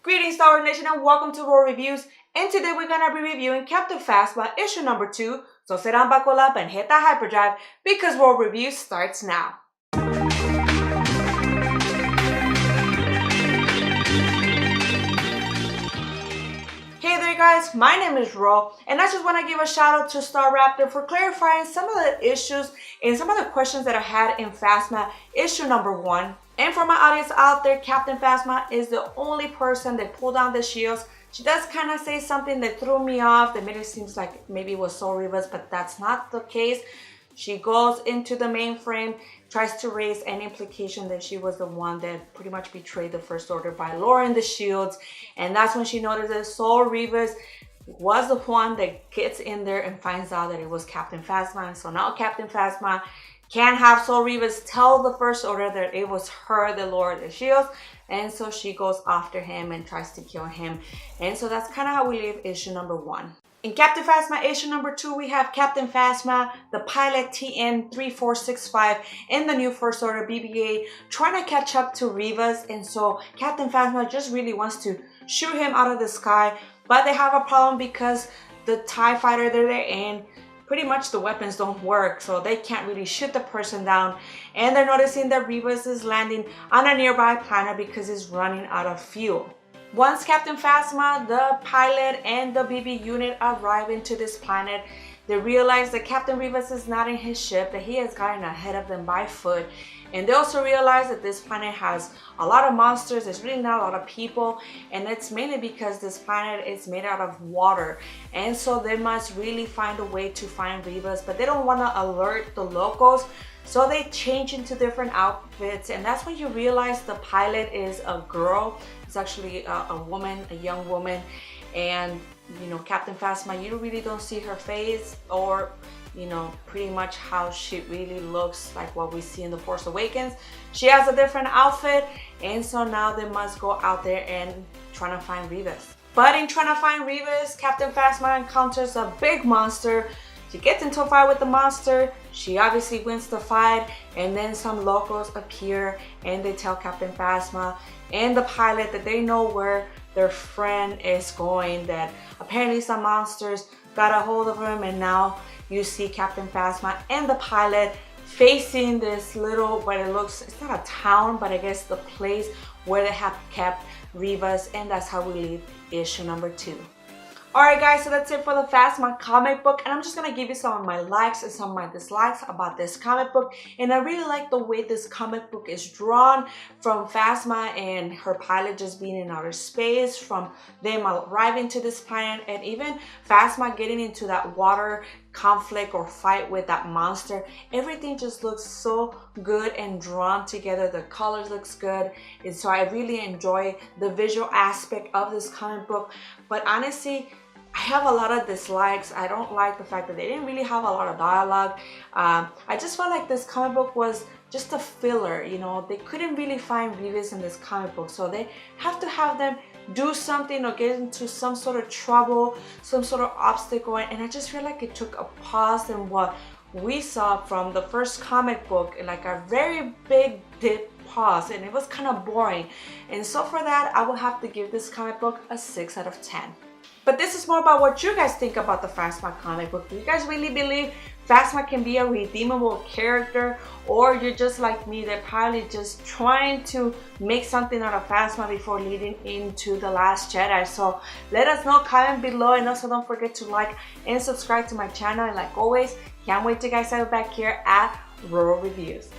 Greetings Star Wars Nation and welcome to World Reviews. And today we're going to be reviewing Captain Phasma issue number 2. So sit down, buckle up and hit that hyperdrive because World Reviews starts now. Hey there guys, my name is Ro and I just want to give a shout out to Starrapter for clarifying some of the issues and some of the questions that I had in Phasma issue number 1. And for my audience out there, Captain Phasma is the only person that pulled down the shields. She does kind of say something that threw me off, that made it seem like maybe it was Soul Reavers, but that's not the case. She goes into the mainframe, tries to raise an implication that she was the one that pretty much betrayed the First Order by lowering the shields. And that's when she noticed that Soul Reavers was the one that gets in there and finds out that it was Captain Phasma. And so now Captain Phasma can't have Soul Reavers tell the First Order that it was her that lowered the shields. And so she goes after him and tries to kill him. And so that's kind of how we leave issue number 1. In Captain Phasma issue number 2, we have Captain Phasma, the pilot TN-3465 in the new First Order BBA, trying to catch up to Reavers. And so Captain Phasma just really wants to shoot him out of the sky. But they have a problem because the TIE fighter that they're in, pretty much the weapons don't work, so they can't really shoot the person down. And they're noticing that Reavers is landing on a nearby planet because it's running out of fuel. Once Captain Phasma, the pilot, and the BB unit arrive into this planet, they realize that Captain Reavers is not in his ship, that he has gotten ahead of them by foot. And they also realize that this planet has a lot of monsters, there's really not a lot of people, and it's mainly because this planet is made out of water. And so they must really find a way to find Reavers, but they don't want to alert the locals. So they change into different outfits, and that's when you realize the pilot is a girl. It's actually a woman, a young woman. And you know, Captain Phasma, you really don't see her face or, you know, pretty much how she really looks like what we see in The Force Awakens. She has a different outfit, and so now they must go out there and trying to find Reavers. But in trying to find Reavers, Captain Phasma encounters a big monster. She gets into a fight with the monster. She obviously wins the fight, and then some locals appear and they tell Captain Phasma and the pilot that they know where their friend is going, that apparently some monsters got a hold of him. And now you see Captain Phasma and the pilot facing this little, what it looks, it's not a town, but I guess the place where they have kept Reavers. And that's how we leave issue number 2. Alright guys, so that's it for the Phasma comic book, and I'm just going to give you some of my likes and some of my dislikes about this comic book. And I really like the way this comic book is drawn, from Phasma and her pilot just being in outer space, from them arriving to this planet, and even Phasma getting into that water conflict or fight with that monster. Everything just looks so good and drawn together. The colors looks good, and so I really enjoy the visual aspect of this comic book. But honestly, I have a lot of dislikes. I don't like the fact that they didn't really have a lot of dialogue. I just felt like this comic book was just a filler. You know, they couldn't really find Reavers in this comic book, so they have to have them do something or get into some sort of trouble, some sort of obstacle. And I just feel like it took a pause in what we saw from the first comic book, like a very big dip pause, and it was kind of boring. And so for that, I will have to give this comic book a 6 out of 10. But this is more about what you guys think about the Phasma comic book. Do you guys really believe Phasma can be a redeemable character, or you're just like me, they're probably just trying to make something out of Phasma before leading into The Last Jedi? So let us know, comment below, and also don't forget to like and subscribe to my channel. And like always, can't wait to guys have you back here at Rural Reviews.